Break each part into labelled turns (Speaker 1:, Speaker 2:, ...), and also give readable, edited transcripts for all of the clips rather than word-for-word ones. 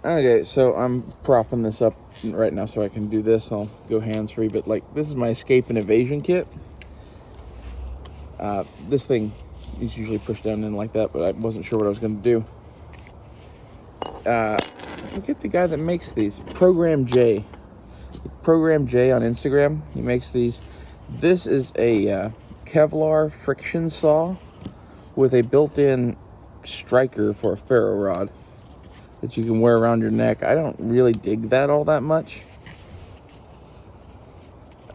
Speaker 1: Okay, so I'm propping this up right now so I can do this. I'll go hands-free, but like this is my escape and evasion kit. This thing is usually pushed down in like that, but I wasn't sure what I was going to do. Look at the guy that makes these. Program J on Instagram. He makes these. This is a Kevlar friction saw with a built-in striker for a ferro rod that you can wear around your neck. I don't really dig that all that much.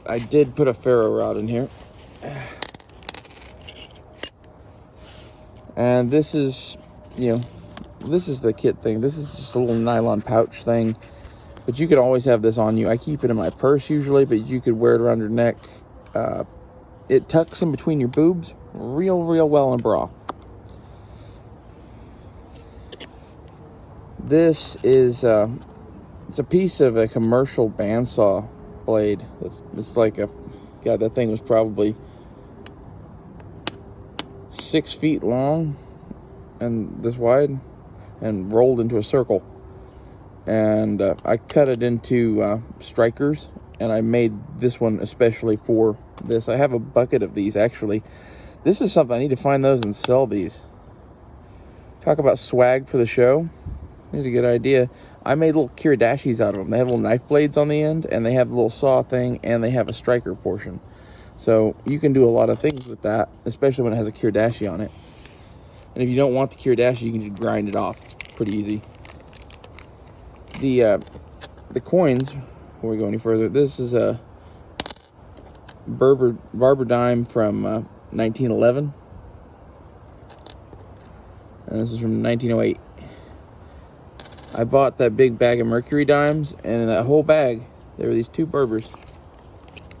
Speaker 1: I did put a ferro rod in here. And this is, this is the kit thing. This is just a little nylon pouch thing. But you could always have this on you. I keep it in my purse usually, but you could wear it around your neck. It tucks in between your boobs real well in a bra. This is, it's a piece of a commercial bandsaw blade. It's like God, that thing was probably 6 feet long and this wide and rolled into a circle. And I cut it into strikers, and I made this one especially for this. I have a bucket of these, actually. This is something, I need to find those and sell these. Talk about swag for the show. Here's a good idea. I made little kiridashis out of them. They have little knife blades on the end, and they have a little saw thing, and they have a striker portion. So you can do a lot of things with that, especially when it has a kiridashi on it. And if you don't want the kiridashi, you can just grind it off. It's pretty easy. The coins, before we go any further, this is a Barber dime from 1911. And this is from 1908. I bought that big bag of Mercury dimes, and in that whole bag, there were these 2 Berbers.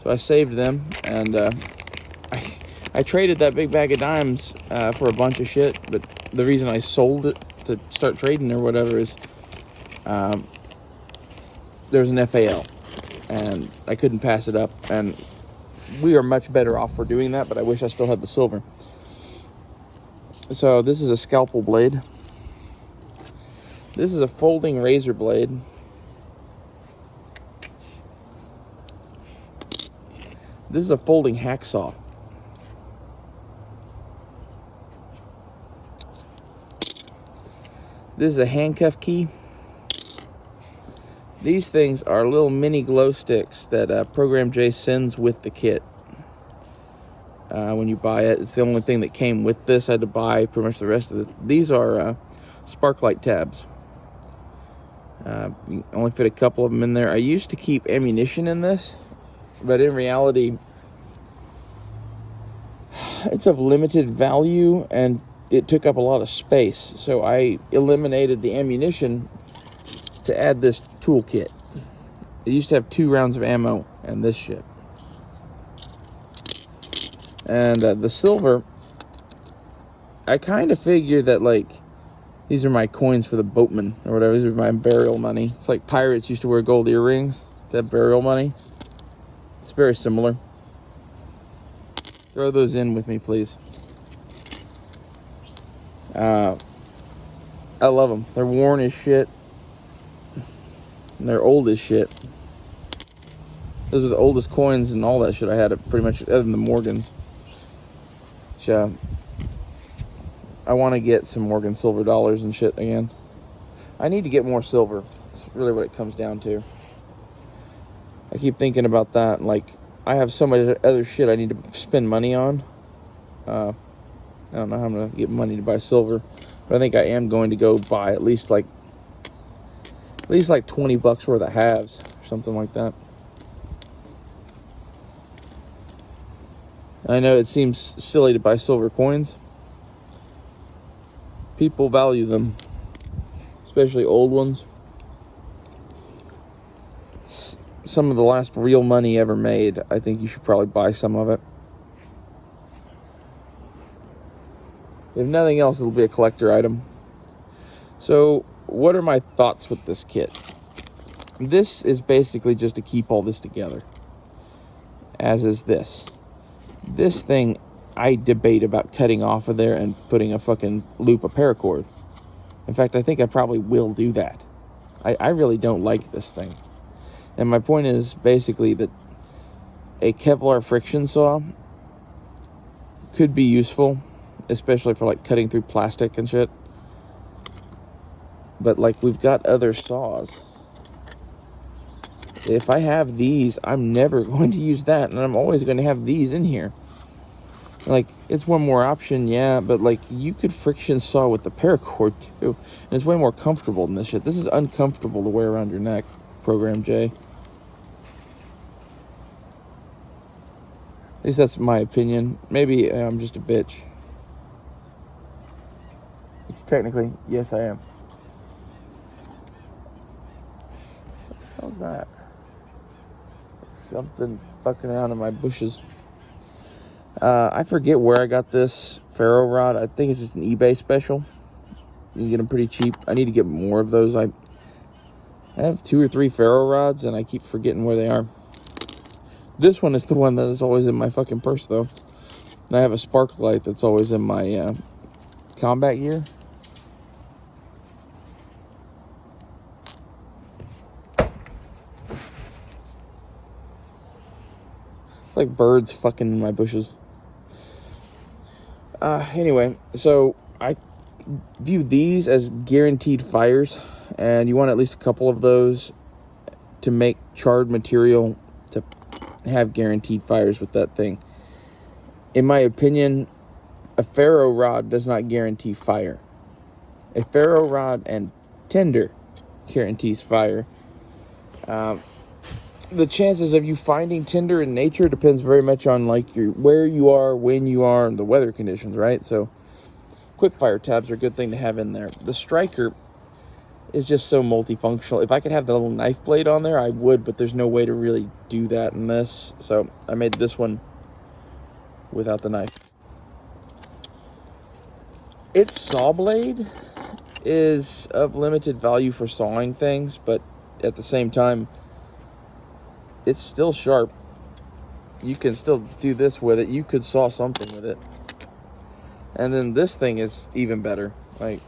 Speaker 1: So I saved them, and I traded that big bag of dimes for a bunch of shit, but the reason I sold it to start trading or whatever is there's an FAL, and I couldn't pass it up, and we are much better off for doing that, but I wish I still had the silver. So this is a scalpel blade. This is a folding razor blade. This is a folding hacksaw. This is a handcuff key. These things are little mini glow sticks that Program J sends with the kit. When you buy it, it's the only thing that came with this. I had to buy pretty much the rest of it. These are sparklight tabs. You only fit a couple of them in there. I used to keep ammunition in this, but in reality, it's of limited value and it took up a lot of space. So I eliminated the ammunition to add this toolkit. It used to have 2 rounds of ammo and this shit. And the silver, I kind of figure that like these are my coins for the boatman or whatever. These are my burial money. It's like pirates used to wear gold earrings to have burial money. It's very similar. Throw those in with me, please. I love them. They're worn as shit. And they're old as shit. Those are the oldest coins and all that shit I had, pretty much, other than the Morgans. Which, I want to get some Morgan silver dollars and shit again. I need to get more silver. That's really what it comes down to. I keep thinking about that. Like, I have so much other shit I need to spend money on. I don't know how I'm going to get money to buy silver. But I think I am going to go buy at least like $20 worth of halves. Or something like that. I know it seems silly to buy silver coins. People value them, especially old ones. Some of the last real money ever made. I think you should probably buy some of it. If nothing else, it'll be a collector item. So, what are my thoughts with this kit? This is basically just to keep all this together. As is this. This thing, I debate about cutting off of there and putting a fucking loop of paracord. In fact, I think I probably will do that. I really don't like this thing. And my point is basically that a Kevlar friction saw could be useful, especially for like cutting through plastic and shit. But like, we've got other saws. If I have these, I'm never going to use that, and I'm always going to have these in here. Like, it's one more option, yeah, but like, you could friction saw with the paracord too, and it's way more comfortable than this shit. This is uncomfortable to wear around your neck, Program J. At least that's my opinion. Maybe I'm just a bitch. Which technically, yes, I am. What the hell's that? Something fucking around in my bushes. I forget where I got this Ferro Rod. I think it's just an eBay special. You can get them pretty cheap. I need to get more of those. I have 2 or 3 Ferro Rods, and I keep forgetting where they are. This one is the one that is always in my fucking purse, though. And I have a spark light that's always in my combat gear. It's like birds fucking in my bushes. Anyway, so I view these as guaranteed fires, and you want at least a couple of those to make charred material to have guaranteed fires with that thing. In my opinion, a ferro rod does not guarantee fire. A ferro rod and tinder guarantees fire. The chances of you finding tinder in nature depends very much on like where you are, when you are, and the weather conditions, right? So quick fire tabs are a good thing to have in there. The striker is just so multifunctional. If I could have the little knife blade on there, I would, but there's no way to really do that in this. So I made this one without the knife. Its saw blade is of limited value for sawing things, but at the same time, it's still sharp. You can still do this with it. You could saw something with it. And then this thing is even better. Like,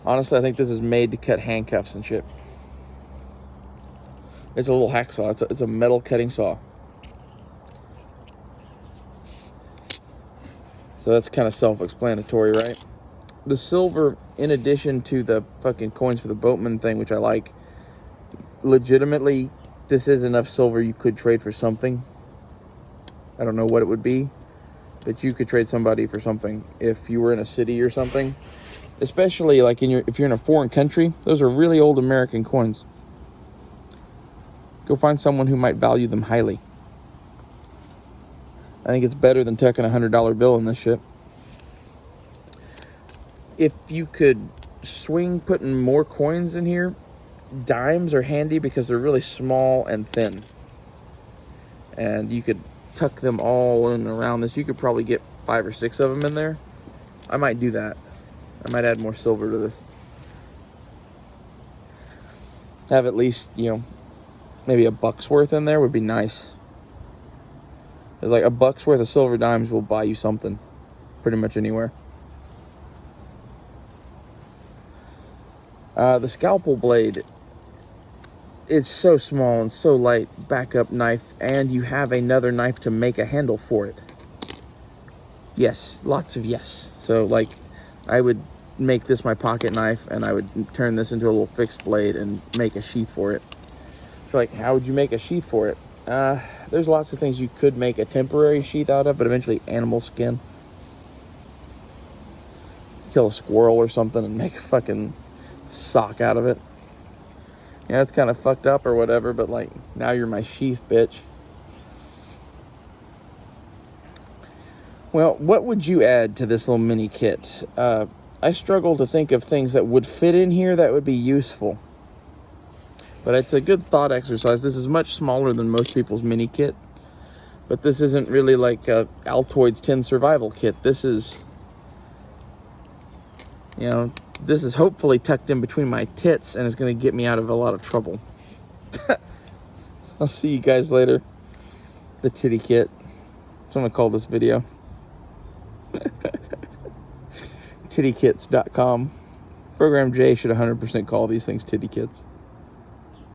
Speaker 1: honestly, I think this is made to cut handcuffs and shit. It's a little hacksaw. It's a metal cutting saw. So that's kind of self-explanatory, right? The silver, in addition to the fucking coins for the boatman thing, which I like, legitimately, this is enough silver you could trade for something. I don't know what it would be, but you could trade somebody for something if you were in a city or something. Especially like if you're in a foreign country, those are really old American coins. Go find someone who might value them highly. I think it's better than tucking a $100 bill in this shit. If you could swing putting more coins in here, dimes are handy because they're really small and thin. And you could tuck them all in around this. You could probably get 5 or 6 of them in there. I might do that. I might add more silver to this. Have at least, maybe $1 worth in there would be nice. There's like $1 worth of silver dimes will buy you something. Pretty much anywhere. The scalpel blade, it's so small and so light, backup knife, and you have another knife to make a handle for it. Yes, lots of yes. So like, I would make this my pocket knife, and I would turn this into a little fixed blade and make a sheath for it. So like, how would you make a sheath for it? There's lots of things you could make a temporary sheath out of, but eventually animal skin. Kill a squirrel or something and make a fucking sock out of it. Yeah, it's kind of fucked up or whatever, but like, now you're my sheath, bitch. Well, what would you add to this little mini kit? I struggle to think of things that would fit in here that would be useful. But it's a good thought exercise. This is much smaller than most people's mini kit. But this isn't really like a Altoids 10 survival kit. This is, this is hopefully tucked in between my tits and is going to get me out of a lot of trouble. I'll see you guys later. The titty kit. That's what I'm going to call this video. tittykits.com. Program J should 100% call these things titty kits.